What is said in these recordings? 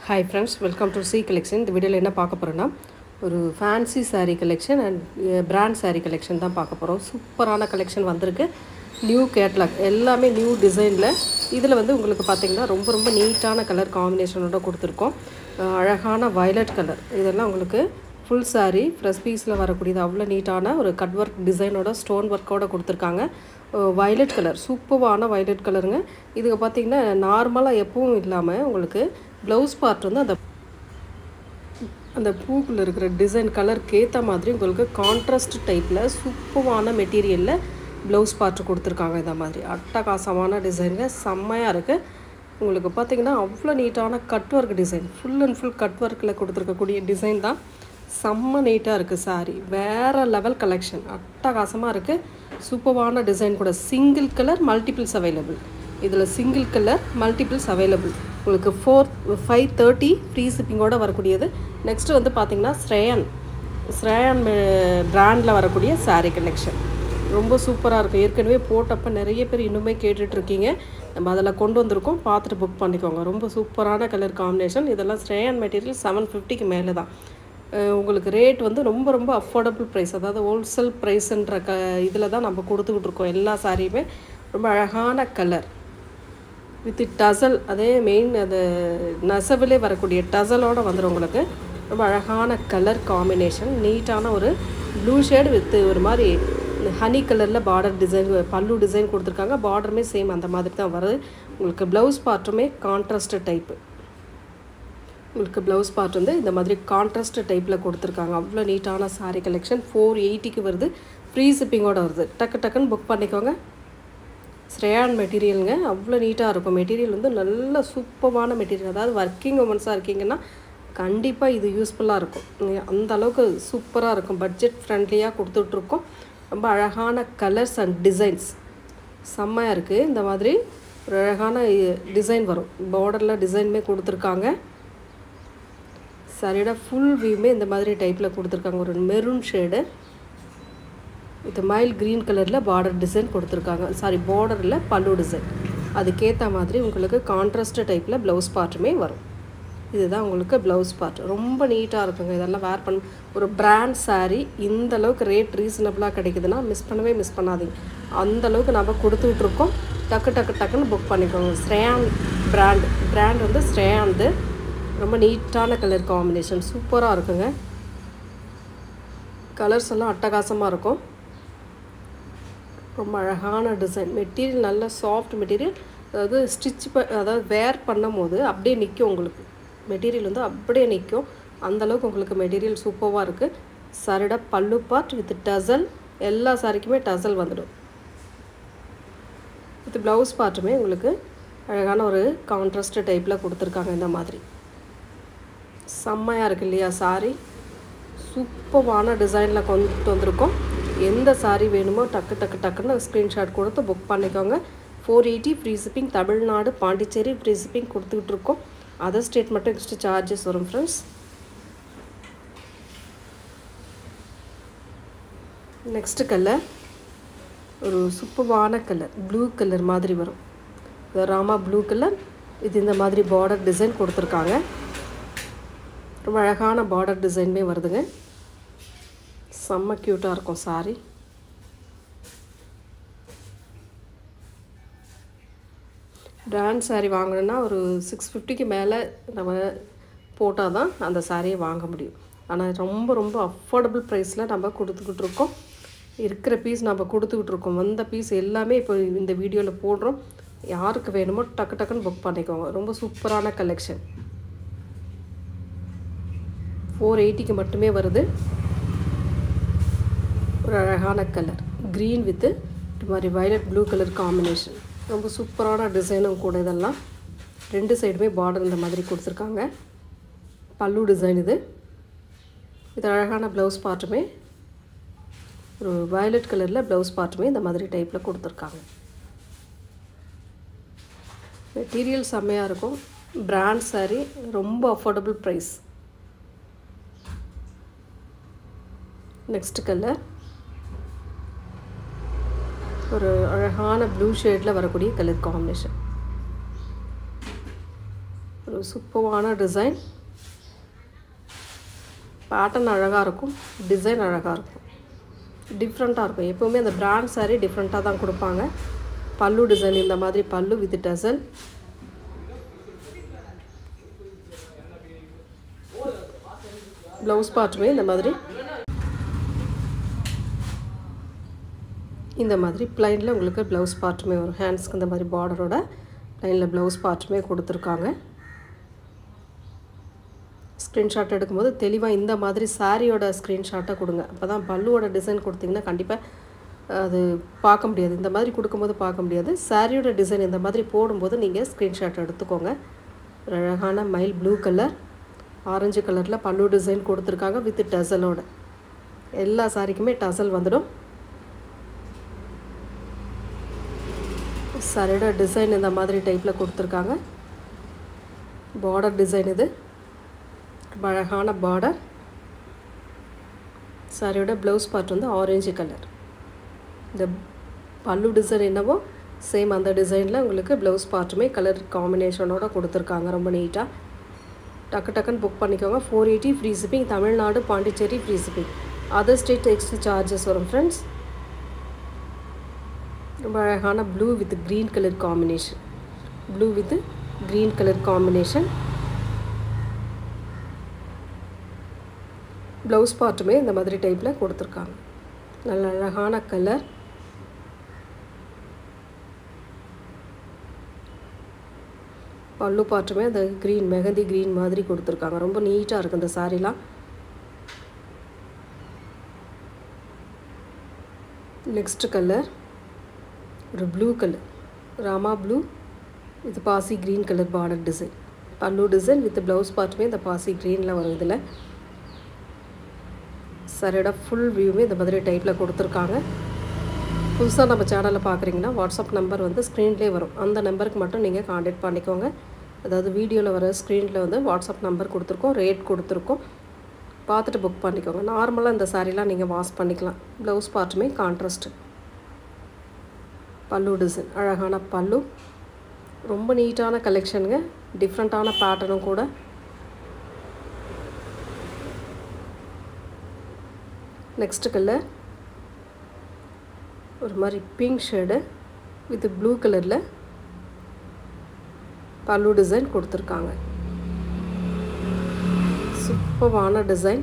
Hi friends, welcome to C collection. இந்த வீடியோல என்ன பார்க்க போறோம்னா ஒரு fancy saree collection and brand saree collection தான் பார்க்க போறோம். சூப்பரான collection வந்திருக்கு. நியூ கேட்டலாக் எல்லாமே நியூ டிசைன்ல இதுல வந்து உங்களுக்கு பாத்தீங்கன்னா ரொம்ப நீட்டான கலர் காம்பினேஷனோட கொடுத்திருக்கோம். அழகான வயலட் கலர். இதெல்லாம் உங்களுக்கு full saree fresh pieceல வரக்கூடியது அவ்வளவு நீட்டான ஒரு கட் வர்க் டிசைனோட ஸ்டோன் வர்க்கோட கொடுத்திருக்காங்க. வயலட் கலர் சூப்பரான வயலட் கலருங்க. இதுக்கு பாத்தீங்கன்னா நார்மலா எப்பவும் இல்லாம உங்களுக்கு ப்ளவுஸ் பார்ட் வந்து அந்த பூக்குள்ள இருக்கிற டிசைன் கலருக்கு ஏத்த மாதிரி உங்களுக்கு கான்ட்ராஸ்ட் டைப்ல சூப்பரான மெட்டீரியல்ல ப்ளவுஸ் பார்ட் கொடுத்திருக்காங்க. இந்த மாதிரி அட்டகாசமான டிசைன்ங்க செம்மையா இருக்கு. உங்களுக்கு பாத்தீங்கன்னா அவ்வளவு நீட்டான cut work design full and full cut வர்க்ல கொடுத்திருக்க கூடிய டிசைன் தான். செம்ம நீட்டா இருக்கு saree. வேற லெவல் கலெக்ஷன் அட்டகாசமா இருக்கு. சூப்பரான டிசைன் கூட சிங்கிள் கலர் மல்டிபிள்ஸ் அவைலபிள். இதுல சிங்கிள் கலர் மல்டிபிள்ஸ் அவைலபிள். உங்களுக்கு 530 ஃப்ரீ ஷிப்பிங்கோட வரக்கூடியது. நெக்ஸ்ட் வந்து பாத்தீங்கன்னா ஸ்ரேயான் பிராண்ட்ல வரக்கூடிய saree கலெக்ஷன் ரொம்ப சூப்பரா இருக்கு. ஏற்கனவே போட்டப்ப நிறைய பேர் இன்னுமே கேட்டுட்டு இருக்கீங்க. நம்ம அதல கொண்டு வந்திருக்கோம். பார்த்துட்டு புக் பண்ணிக்கோங்க. ரொம்ப சூப்பரான கலர் காம்பினேஷன். இதெல்லாம் ஸ்ரேயான் மெட்டீரியல் 750 க்கு மேல தான். உங்களுக்கு ரேட் வந்து ரொம்ப அஃபோர்டபிள் பிரைஸ். அதாவது ஹோல்சேல் பிரைஸ்ன்ற இதுல தான் நம்ம கொடுத்துக்கிட்டு இருக்கோம். எல்லா சாரியுமே ரொம்ப அழகான கலர் வித் டசல். அதே மெயின் அந்த நெசவிலே வரக்கூடிய டசலோட வந்துரும். உங்களுக்கு ரொம்ப அழகான கலர் காம்பினேஷன். நீட்டான ஒரு ப்ளூ ஷேட் வித் ஒரு மாதிரி ஹனி கலர்ல பார்டர் டிசைன் பல்லு டிசைன் கொடுத்திருக்காங்க. பார்டருமே சேம் அந்த மாதிரி தான் வருது. உங்களுக்கு ப்ளவுஸ் பார்ட்டுமே கான்ட்ராஸ்ட் டைப். உங்களுக்கு ப்ளவுஸ் பார்ட் வந்து இந்த மாதிரி கான்ட்ராஸ்ட் டைப்ல கொடுத்திருக்காங்க. அவ்வளவு நீட்டான saree கலெக்ஷன் 480 க்கு வருது. ஃப்ரீ ஷிப்பிங்கோட வருது. டக்குன்னு புக் பண்ணிக்கோங்க. ஸ்ரேயான் மெட்டீரியல்ங்க அவ்வளவு நீட்டா இருக்கும். மெட்டீரியல் வந்து நல்ல சூப்பரான மெட்டீரியல். அதாவது வர்க்கிங் உமன்ஸா இருக்கீங்கன்னா கண்டிப்பா இது யூஸ்ஃபுல்லா இருக்கும். அந்த அளவுக்கு சூப்பரா இருக்கும். பட்ஜெட் ஃப்ரெண்ட்லியா கொடுத்துட்டு இருக்கோம். ரொம்ப அழகான கலர்ஸ் அண்ட் டிசைன்ஸ் செம்மையா இருக்கு. இந்த மாதிரி ஒரு அழகான டிசைன் வரும். பார்டர்ல டிசைன்மே கொடுத்திருக்காங்க. சாரியோட ஃபுல் வியூமே இந்த மாதிரி டைப்ல கொடுத்திருக்காங்க. ஒரு maroon shade with mile green கலர்ல பார்டர் டிசைன் கொடுத்திருக்காங்க. சாரி பார்டர்ல பல்லு டிசைன். அதுக்கு ஏத்த மாதிரி உங்களுக்கு கான்ட்ராஸ்ட் டைப்ல ப்ளவுஸ் பார்ட்டுமே வரும். இதுதான் உங்களுக்கு ப்ளவுஸ் பார்ட். ரொம்ப நீட்டா இருக்குங்க. இதெல்லாம் வேர் பண்ண ஒரு பிராண்ட் saree இந்த அளவுக்கு ரேட் ரீசனபிளா கிடைக்குதுன்னா மிஸ் பண்ணாதீங்க. அந்த அளவுக்கு நாம கொடுத்துட்டு இருக்கோம். டக்குன்னு புக் பண்ணிக்கோங்க. ஸ்ரேயான் பிராண்ட் வந்து ஸ்ரேயான்து. ரொம்ப நீட்டான கலர் காம்பினேஷன் சூப்பரா இருக்குங்க. கலர்ஸ் எல்லாம் அட்டகாசமா இருக்கும். ரொம்ப அழகான டிசைன். மெட்டீரியல் நல்ல சாஃப்ட் மெட்டீரியல். அதாவது வேர் பண்ணும்போது அப்படியே நிக்கும். உங்களுக்கு மெட்டீரியல் வந்து அப்படியே நிக்கும். அந்த அளவுக்கு உங்களுக்கு மெட்டீரியல் சூப்பரா இருக்கு. சாரியோட பல்லு பார்ட் வித் டசல். எல்லா சாரிக்குமே டசல் வந்துடும். வித் ப்ளவுஸ் பார்ட்டுமே உங்களுக்கு அழகான ஒரு கான்ட்ராஸ்ட் டைப்ல கொடுத்திருக்காங்க. இந்த மாதிரி செம்மையா இருக்கு இல்லையா saree. சூப்பரான டிசைன்ல கொண்டு வந்திருக்கோம். எந்த saree வேணுமோ டக்குன்னு ஸ்கிரீன்ஷாட் கொடுத்து புக் பண்ணிக்கோங்க. 480 free shipping. Tamil Nadu Pondicherry free shipping கொடுத்துட்டு இருக்கோம். அதர் ஸ்டேட் மட்டும் எக்ஸ்ட்ரா சார்ஜஸ் வரும் फ्रेंड्स. நெக்ஸ்ட் கலர் ஒரு சூப்பரான கலர் ப்ளூ கலர் மாதிரி வரும். இது ராமா ப்ளூ கலர். இது இந்த மாதிரி பார்டர் டிசைன் கொடுத்திருக்காங்க. ரொம்ப அழகான பார்டர் டிசைன்மே வருதுங்க. செம்ம கியூட்டா இருக்கும் saree. பிராண்ட் saree வாங்கணும்னா ஒரு 650 க்கு மேல நம்ம போட்டாதான் அந்த saree வாங்க முடியும். ஆனா ரொம்ப அஃபோர்டபிள் பிரைஸ்ல நம்ம கொடுத்துக்கிட்டு இருக்கோம். இருக்கிற பீஸ் நம்ம கொடுத்துக்கிட்டு இருக்கோம். வந்த பீஸ் எல்லாமே இப்போ இந்த வீடியோல போடுறோம். யாருக்கு வேணுமோ டக்குன்னு புக் பண்ணிக்கோங்க. ரொம்ப சூப்பரான கலெக்ஷன். 480 க்கு மட்டுமே வருது. ஒரு அழகான கலர் கிரீன் வித் இந்த மாதிரி வயலட் ப்ளூ கலர் காம்பினேஷன். ரொம்ப சூப்பரான டிசைனும் கூட. இதெல்லாம் ரெண்டு சைடுமே பார்டர் இந்த மாதிரி கொடுத்திருக்காங்க. பல்லு டிசைன் இது. இது அழகான ப்ளவுஸ் பார்ட்டுமே ஒரு வயலட் கலர்ல ப்ளவுஸ் பார்ட்டுமே இந்த மாதிரி டைப்ல கொடுத்திருக்காங்க. மெட்டீரியல் செம்மையா இருக்கும். பிராண்ட் saree ரொம்ப அஃபோர்டபிள் பிரைஸ். நெக்ஸ்ட் கலர் ஒரு அழகான ப்ளூ ஷேட்ல வரக்கூடிய கலர் காம்பினேஷன். ஒரு சூப்பரான டிசைன். பேட்டர்ன் அழகாக இருக்கும், டிசைன் அழகாக இருக்கும், டிஃப்ரெண்ட்டாக இருக்கும். எப்போவுமே அந்த பிராண்ட் சாரீ டிஃப்ரெண்ட்டாக தான் கொடுப்பாங்க. பல்லு டிசைன் இந்த மாதிரி பல்லு வித் டசல். ப்ளவுஸ் பார்ட்டுமே இந்த மாதிரி ப்ளைனில் உங்களுக்கு ப்ளவுஸ் பார்ட்டுமே வரும். ஹேண்ட்ஸ்க்கு இந்த மாதிரி பார்டரோட ப்ளைனில் ப்ளவுஸ் பார்ட்டுமே கொடுத்துருக்காங்க. ஸ்க்ரீன்ஷாட் எடுக்கும்போது தெளிவாக இந்த மாதிரி சாரியோட ஸ்க்ரீன்ஷாட்டை கொடுங்க. அப்போ தான் பல்லுவோட டிசைன் கொடுத்திங்கன்னா கண்டிப்பாக அது பார்க்க முடியாது. இந்த மாதிரி கொடுக்கும்போது பார்க்க முடியாது. சாரியோட டிசைன் இந்த மாதிரி போடும்போது நீங்கள் ஸ்க்ரீன்ஷாட் எடுத்துக்கோங்க. ஒரு அழகான மைல் ப்ளூ கலர், ஆரஞ்சு கலரில் பல்லு டிசைன் கொடுத்துருக்காங்க வித் டசலோட. எல்லா சாரிக்குமே டசல் வந்துடும். சாரியோட டிசைன் இந்த மாதிரி டைப்பில் கொடுத்துருக்காங்க. பார்டர் டிசைன் இது அழகான பார்டர். சாரியோட ப்ளவுஸ் பார்ட் வந்து ஆரஞ்சு கலர். இந்த பல்லு டிசைன் என்னவோ சேம் அந்த டிசைனில் உங்களுக்கு ப்ளவுஸ் பார்ட்டுமே கலர் காம்பினேஷனோட கொடுத்துருக்காங்க. ரொம்ப நீட்டாக. டக்கு டக்குன்னு புக் பண்ணிக்கோங்க. 480 free shipping. Tamil Nadu, Pondicherry free shipping. Other state extra charges வரும் ஃப்ரெண்ட்ஸ். ரொம்ப அழகான blue with green colour combination. Blue with green colour combination. Blouse பார்ட்டுமே இந்த மாதிரி டைப்பில் கொடுத்துருக்காங்க. நல்ல அழகான கலர். பல்லு பார்ட்டுமே அந்த க்ரீன் மெஹந்தி க்ரீன் மாதிரி கொடுத்துருக்காங்க. ரொம்ப நீட்டாக இருக்குது இந்த சாரீலாம். நெக்ஸ்ட் கலர் ஒரு blue colour, Rama blue with பாசி க்ரீன் கலர் பார்டர் டிசைன். பல்லு டிசைன் வித் ப்ளவுஸ் பார்ட்டுமே இந்த பாசி க்ரீனில் வரும். இதில் சாரியோட ஃபுல் வியூமே இந்த மாதிரி டைப்பில் கொடுத்துருக்காங்க. புதுசாக நம்ம சேனலில் பார்க்குறீங்கன்னா வாட்ஸ்அப் நம்பர் வந்து ஸ்க்ரீன்லேயே வரும். அந்த நம்பருக்கு மட்டும் நீங்கள் காண்டாக்ட் பண்ணிக்கோங்க. அதாவது வீடியோவில் வர ஸ்க்ரீனில் வந்து வாட்ஸ்அப் நம்பர் கொடுத்துருக்கோம், ரேட் கொடுத்துருக்கோம். பார்த்துட்டு புக் பண்ணிக்கோங்க. நார்மலாக இந்த சாரீலாம் நீங்கள் வாஷ் பண்ணிக்கலாம். ப்ளவுஸ் பார்ட்டுமே கான்ட்ராஸ்ட்டு. பல்லு டிசைன் அழகான பல்லு. ரொம்ப நீட்டான கலெக்ஷனுங்க. டிஃப்ரெண்ட்டான பேட்டர்னும் கூட. நெக்ஸ்ட் கலர் ஒரு மாதிரி பிங்க் ஷேடு வித் ப்ளூ கலரில் பல்லு டிசைன் கொடுத்துருக்காங்க. சூப்பரான டிசைன்.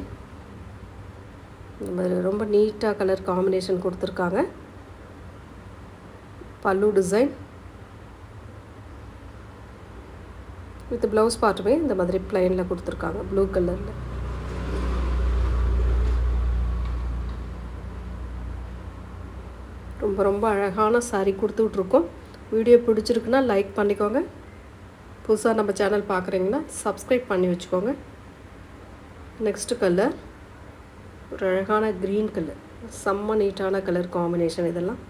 இந்த மாதிரி ரொம்ப நீட்டாக கலர் காம்பினேஷன் கொடுத்துருக்காங்க. பல்லு டிசைன் வித் ப்ளவுஸ் பார்ட்டுமே இந்த மாதிரி ப்ளைனில் கொடுத்துருக்காங்க ப்ளூ கலரில். ரொம்ப ரொம்ப அழகான சாரீ கொடுத்துட்ருக்கோம். வீடியோ பிடிச்சிருக்குன்னா லைக் பண்ணிக்கோங்க. புதுசாக நம்ம சேனல் பார்க்குறீங்கன்னா சப்ஸ்கிரைப் பண்ணி வச்சுக்கோங்க. நெக்ஸ்ட் கலர் ஒரு அழகான க்ரீன் கலர். செம்ம நீட்டான கலர் காம்பினேஷன். இதெல்லாம்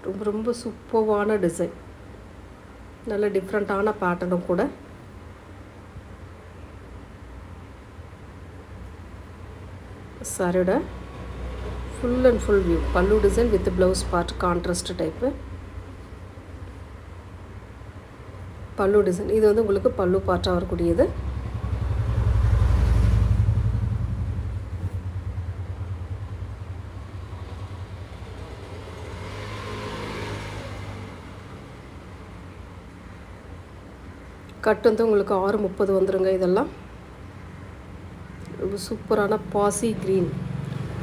ரொம்ப ரொம்ப சூப்பரான டிசைன். நல்ல டிஃப்ரெண்ட்டான பேட்டர்னும் கூட. சாரியோட ஃபுல் அண்ட் ஃபுல் வியூ. பல்லு design with blouse part contrast type. பல்லு டிசைன் இது வந்து உங்களுக்கு பல்லு பார்ட்டாக வரக்கூடியது. கட் வந்து உங்களுக்கு 6:30 வந்துருங்க. இதெல்லாம் ரொம்ப சூப்பரான பாசி க்ரீன்,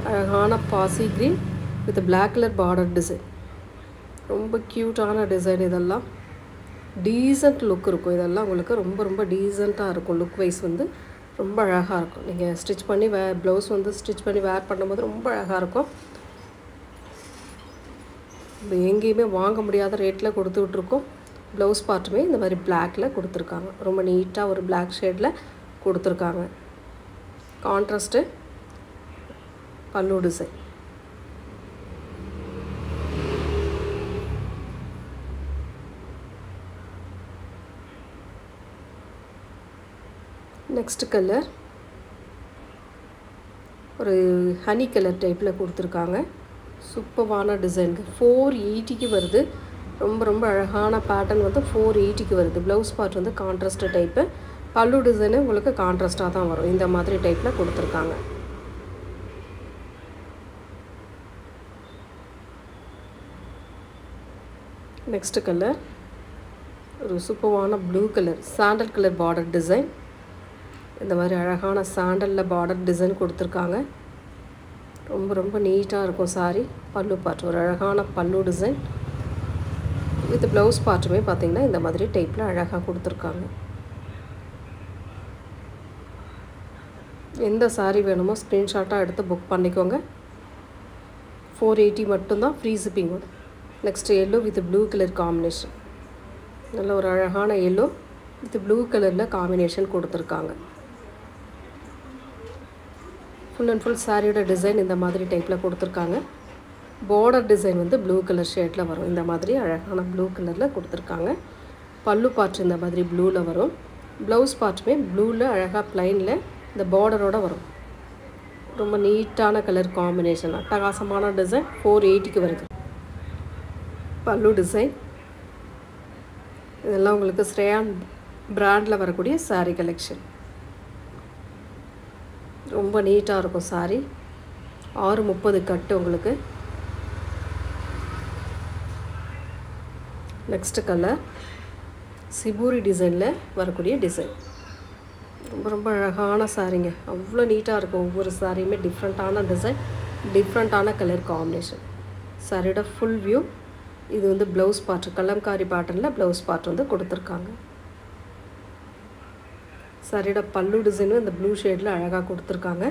அழகான பாசி green with black colour border design. ரொம்ப க்யூட்டான டிசைன். இதெல்லாம் டீசன்ட் லுக் இருக்கும். இதெல்லாம் உங்களுக்கு ரொம்ப ரொம்ப டீசெண்டாக இருக்கும். லுக் வைஸ் வந்து ரொம்ப அழகாக இருக்கும். நீங்கள் ஸ்டிச் பண்ணி ப்ளவுஸ் வந்து ஸ்டிச் பண்ணி வேர் பண்ணும்போது ரொம்ப அழகாக இருக்கும். எங்கேயுமே வாங்க முடியாத ரேட்டில் கொடுத்துட்ருக்கோம். ப்ளவுஸ் பார்ட்டுமே இந்த மாதிரி பிளாக்கில் கொடுத்துருக்காங்க. ரொம்ப நீட்டாக ஒரு பிளாக் ஷேடில் கொடுத்துருக்காங்க. Contrast pallu design. Next colour ஒரு ஹனி கலர் டைப்பில் கொடுத்துருக்காங்க. சூப்பரான டிசைனுக்கு 480க்கு வருது. ரொம்ப ரொம்ப அழகான பேட்டர்ன் வந்து 480க்கு வருது. ப்ளவுஸ் பார்ட் வந்து கான்ட்ராஸ்ட் டைப்பு. பல்லு டிசைனு உங்களுக்கு கான்ட்ராஸ்ட்டாக தான் வரும். இந்த மாதிரி டைப்பில் கொடுத்துருக்காங்க. நெக்ஸ்ட் கலர் ஒரு சூப்பரான blue colour sandal colour border design. இந்த மாதிரி அழகான சாண்டலில் பார்டர் டிசைன் கொடுத்துருக்காங்க. ரொம்ப ரொம்ப நீட்டாக இருக்கும் சாரீ. பல்லு பார்ட் ஒரு அழகான பல்லு டிசைன் வித் ப்ளவுஸ் பார்ட்டுமே பார்த்திங்கன்னா இந்த மாதிரி டைப்பில் அழகாக கொடுத்துருக்காங்க. எந்த சாரீ வேணுமோ ஸ்க்ரீன்ஷாட்டாக எடுத்து புக் பண்ணிக்கோங்க. 480 மட்டும்தான் ஃப்ரீ ஷிப்பிங் வரும். Next yellow with blue colour combination. நல்ல ஒரு அழகான எல்லோ வித் ப்ளூ கலரில் காம்பினேஷன் கொடுத்துருக்காங்க. ஃபுல் அண்ட் ஃபுல் சாரியோட டிசைன் இந்த மாதிரி டைப்பில் கொடுத்துருக்காங்க. பார்டர் டிசைன் வந்து ப்ளூ கலர் ஷேட்டில் வரும். இந்த மாதிரி அழகான ப்ளூ கலரில் கொடுத்துருக்காங்க. பல்லு பார்ட் இந்த மாதிரி ப்ளூவில் வரும். ப்ளவுஸ் பார்ட்டுமே ப்ளூவில் அழகாக ப்ளைனில் இந்த பார்டரோடு வரும். ரொம்ப நீட்டான கலர் காம்பினேஷன், அட்டகாசமான டிசைன். 480க்கு வருது. பல்லு டிசைன் இதெல்லாம் உங்களுக்கு ஸ்ரேயான் பிராண்டில் வரக்கூடிய சாரீ கலெக்ஷன். ரொம்ப நீட்டாக இருக்கும் சாரீ. 630 கட்டு உங்களுக்கு. நெக்ஸ்ட் கலர் சிபூரி டிசைனில் வரக்கூடிய டிசைன். ரொம்ப ரொம்ப அழகான சாரீங்க. அவ்வளோ நீட்டாக இருக்கும். ஒவ்வொரு சாரியுமே டிஃப்ரெண்ட்டான டிசைன், டிஃப்ரெண்ட்டான கலர் காம்பினேஷன். சாரியோட ஃபுல் வியூ இது வந்து ப்ளவுஸ் பார்ட், கலம்காரி பேட்டர்னில் ப்ளவுஸ் பார்ட் வந்து கொடுத்துருக்காங்க. சாரியோட பல்லு டிசைனும் இந்த ப்ளூ ஷேடில் அழகாக கொடுத்துருக்காங்க.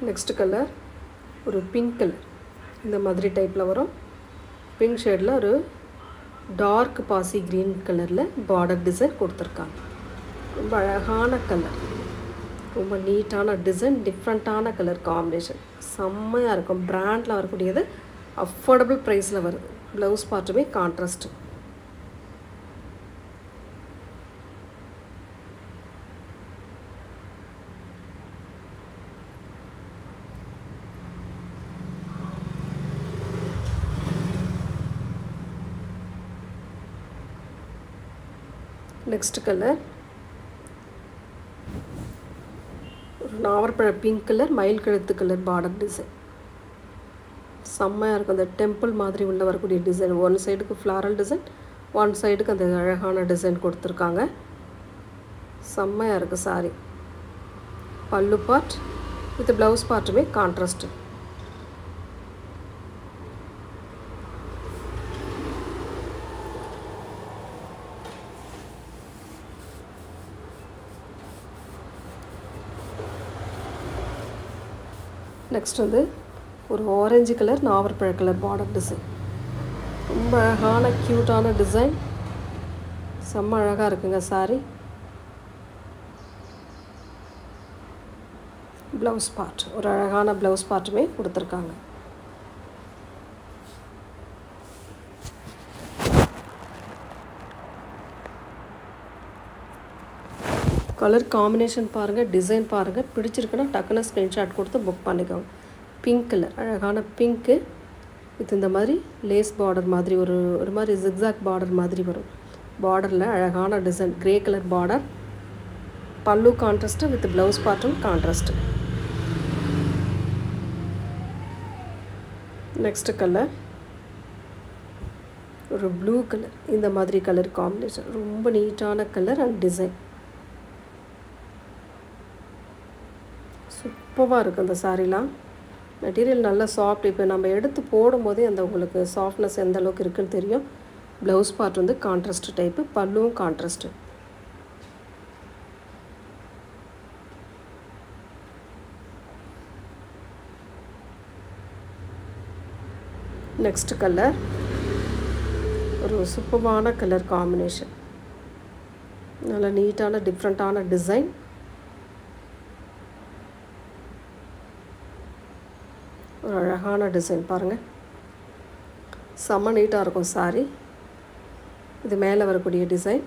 நெக்ஸ்ட் கலர் ஒரு பிங்க் கலர் இந்த மாதிரி டைப்பில் வரும். பிங்க் ஷேடில் ஒரு டார்க் பாசி க்ரீன் கலரில் பார்டர் டிசைன் கொடுத்துருக்காங்க. ரொம்ப அழகான கலர், ரொம்ப நீட்டான டிசைன், டிஃப்ரெண்ட்டான கலர் காம்பினேஷன். செம்மையாக இருக்கும். பிராண்டில் வரக்கூடியது, அஃபோர்டபுள் ப்ரைஸில் வருது. ப்ளவுஸ் பார்ட்டுமே கான்ட்ராஸ்ட்டு. நெக்ஸ்ட் கலர் ஒரு நாவற்பழ பிங்க் கலர், மயில் கழுத்து கலர் பார்டர் டிசைன். செம்மையாக இருக்கும். அந்த டெம்பிள் மாதிரி உள்ள வரக்கூடிய டிசைன். ஒன் சைடுக்கு ஃப்ளாரல் டிசைன், ஒன் சைடுக்கு அந்த அழகான டிசைன் கொடுத்துருக்காங்க. செம்மையாக இருக்குது sari. Pallu part with blouse பார்ட்டுமே கான்ட்ராஸ்ட்டு. நெக்ஸ்ட் வந்து ஒரு ஆரஞ்சு கலர், நாவற்பழ கலர் பார்டர் டிசைன். ரொம்ப அழகான க்யூட்டான டிசைன். செம்ம அழகாக இருக்குங்க சாரி. ப்ளவுஸ் பார்ட் ஒரு அழகான ப்ளவுஸ் பார்ட்டுமே கொடுத்துருக்காங்க. கலர் காம்பினேஷன் பாருங்கள், டிசைன் பாருங்கள். பிடிச்சிருக்குன்னா டக்குன்னு ஸ்க்ரீன்ஷாட் கொடுத்து புக் பண்ணிக்கோங்க. பிங்க் கலர், அழகான பிங்க்கு வித் இந்த மாதிரி லேஸ் பார்டர் மாதிரி ஒரு மாதிரி ஜிக்ஸாக் பார்டர் மாதிரி வரும். பார்டரில் அழகான design, grey colour border. Pallu contrast with blouse பார்ட்டும் கான்ட்ராஸ்ட்டு. நெக்ஸ்ட் கலர் ஒரு ப்ளூ கலர், இந்த மாதிரி கலர் காம்பினேஷன். ரொம்ப நீட்டான கலர் அண்ட் டிசைன். சூப்பராக இருக்குது அந்த சாரீலாம். மெட்டீரியல் நல்லா சாஃப்ட். இப்போ நம்ம எடுத்து போடும்போதே அந்த உங்களுக்கு சாஃப்ட்னஸ் எந்த அளவுக்கு இருக்குதுன்னு தெரியும். ப்ளவுஸ் பார்ட் வந்து கான்ட்ராஸ்ட் டைப்பு, பல்லுவும் கான்ட்ராஸ்ட்டு. நெக்ஸ்ட் கலர் ஒரு சூப்பரான கலர் காம்பினேஷன். நல்ல நீட்டான டிஃப்ரெண்ட்டான டிசைன். ஒரு அழகான டிசைன் பாருங்கள். செம்ம நீட்டாக இருக்கும் சாரி. இது மேலே வரக்கூடிய டிசைன்.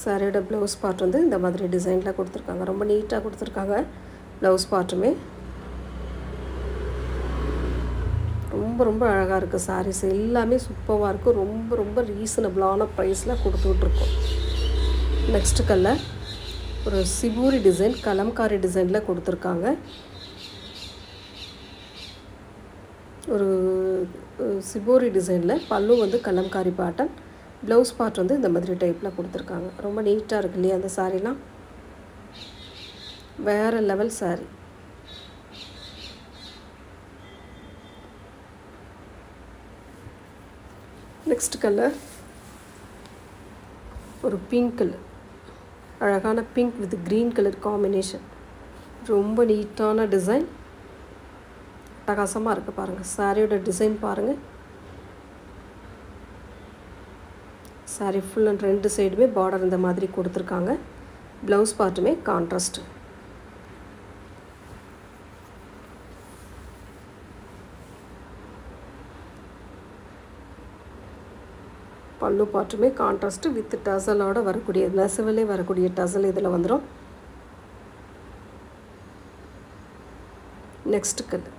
சாரியோட ப்ளவுஸ் பார்ட் வந்து இந்த மாதிரி டிசைனில் கொடுத்துருக்காங்க. ரொம்ப நீட்டாக கொடுத்துருக்காங்க. ப்ளவுஸ் பார்ட்டுமே ரொம்ப அழகாக இருக்குது. சாரீஸ் எல்லாமே சூப்பராக இருக்குது. ரொம்ப ரீசனபிளான ப்ரைஸில் கொடுத்துட்ருக்கோம். நெக்ஸ்ட் கலர் ஒரு சிபூரி டிசைன், கலம்காரி டிசைனில் கொடுத்துருக்காங்க. ஒரு சிபோரி டிசைனில் பல்லு வந்து கலம்காரி பேட்டர்ன், ப்ளவுஸ் பார்ட் வந்து இந்த மாதிரி டைப்பில் கொடுத்துருக்காங்க. ரொம்ப நீட்டாக இருக்கு இல்லையா அந்த சாரீலாம். வேறு லெவல் சாரீ. நெக்ஸ்ட் கலர் ஒரு பிங்க் கலர், அழகான pink with green colour combination. ரொம்ப நீட்டான டிசைன், அட்டகாசமாக இருக்குது பாருங்கள். சாரியோட டிசைன் பாருங்கள். சாரி ஃபுல் அண்ட் 2 சைடுமே பார்டர் இந்த மாதிரி கொடுத்துருக்காங்க. ப்ளவுஸ் பார்ட்டுமே கான்ட்ராஸ்ட். பல்லு பார்ட்டுமே கான்ட்ராஸ்ட் வித் டசலோட வரக்கூடிய நெசவிலே வரக்கூடிய டசல் இதில் வந்துடும். நெக்ஸ்ட் கலர்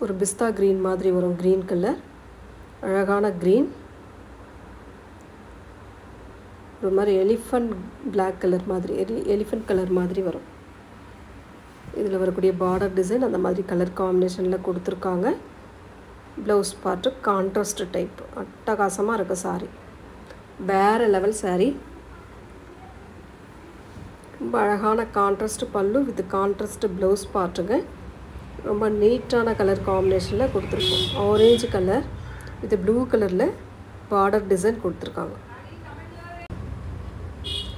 ஒரு பிஸ்தா க்ரீன் மாதிரி வரும். க்ரீன் கலர், அழகான க்ரீன். ஒரு மாதிரி எலிஃபண்ட் பிளாக் கலர் மாதிரி, எலிஃபண்ட் கலர் மாதிரி வரும். இதில் வரக்கூடிய பார்டர் டிசைன் அந்த மாதிரி கலர் காம்பினேஷனில் கொடுத்துருக்காங்க. ப்ளவுஸ் பார்ட்டு கான்ட்ராஸ்ட் டைப், அட்டகாசமாக இருக்குது சாரீ. வேறு லெவல் சாரீ. ரொம்ப அழகான கான்ட்ராஸ்ட் பல்லு வித் கான்ட்ராஸ்ட் ப்ளவுஸ் பார்ட்டுங்க. ரொம்ப நீட்டான கலர் காம்பினேஷனில் கொடுத்துருக்கோம். ஆரேஞ்சு கலர் வித் ப்ளூ கலரில் பார்டர் டிசைன் கொடுத்துருக்காங்க.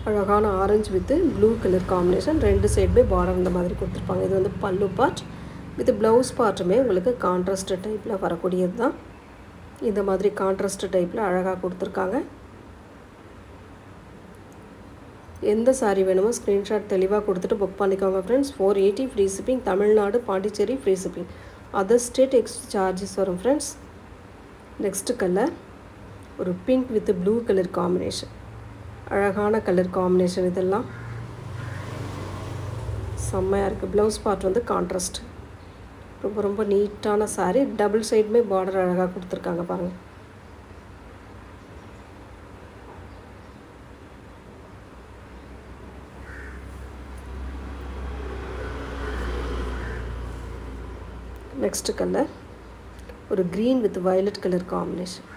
அழகான orange with blue colour combination, 2 சைடுமே பார்டர் இந்த மாதிரி கொடுத்துருப்பாங்க. இது வந்து பல்லு பார்ட் வித் ப்ளவுஸ் பார்ட்டுமே உங்களுக்கு கான்ட்ராஸ்ட் டைப்பில் வரக்கூடியது தான். இந்த மாதிரி கான்ட்ராஸ்ட் டைப்பில் அழகாக கொடுத்துருக்காங்க. எந்த சாரீ வேணுமோ ஸ்க்ரீன்ஷாட் தெளிவாக கொடுத்துட்டு புக் பண்ணிக்கோங்க friends. 480 free shipping. Tamil Nadu, Pondicherry free shipping. Other state extra charges வரும் ஃப்ரெண்ட்ஸ். நெக்ஸ்ட் கலர் ஒரு pink with blue colour combination, அழகான கலர் காம்பினேஷன். இதெல்லாம் செம்மையாக இருக்குது. ப்ளவுஸ் பார்ட் வந்து கான்ட்ராஸ்ட். ரொம்ப நீட்டான சாரீ. டபுள் சைடுமே பார்டர் அழகாக கொடுத்துருக்காங்க பாருங்கள். நெக்ஸ்ட் கலர் ஒரு green with violet colour combination.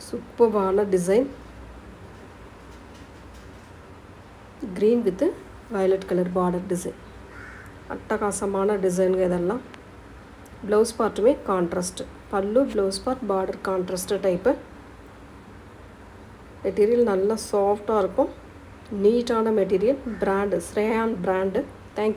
சூப்பரான design. Green with violet colour border design, அட்டகாசமான டிசைனுங்க இதெல்லாம். ப்ளவுஸ் பார்ட்டுமே contrast. Pallu, blouse part, border contrast type. Material நல்லா சாஃப்டாக இருக்கும். நீட்டான material. Brand Shreyan brand. Thank you.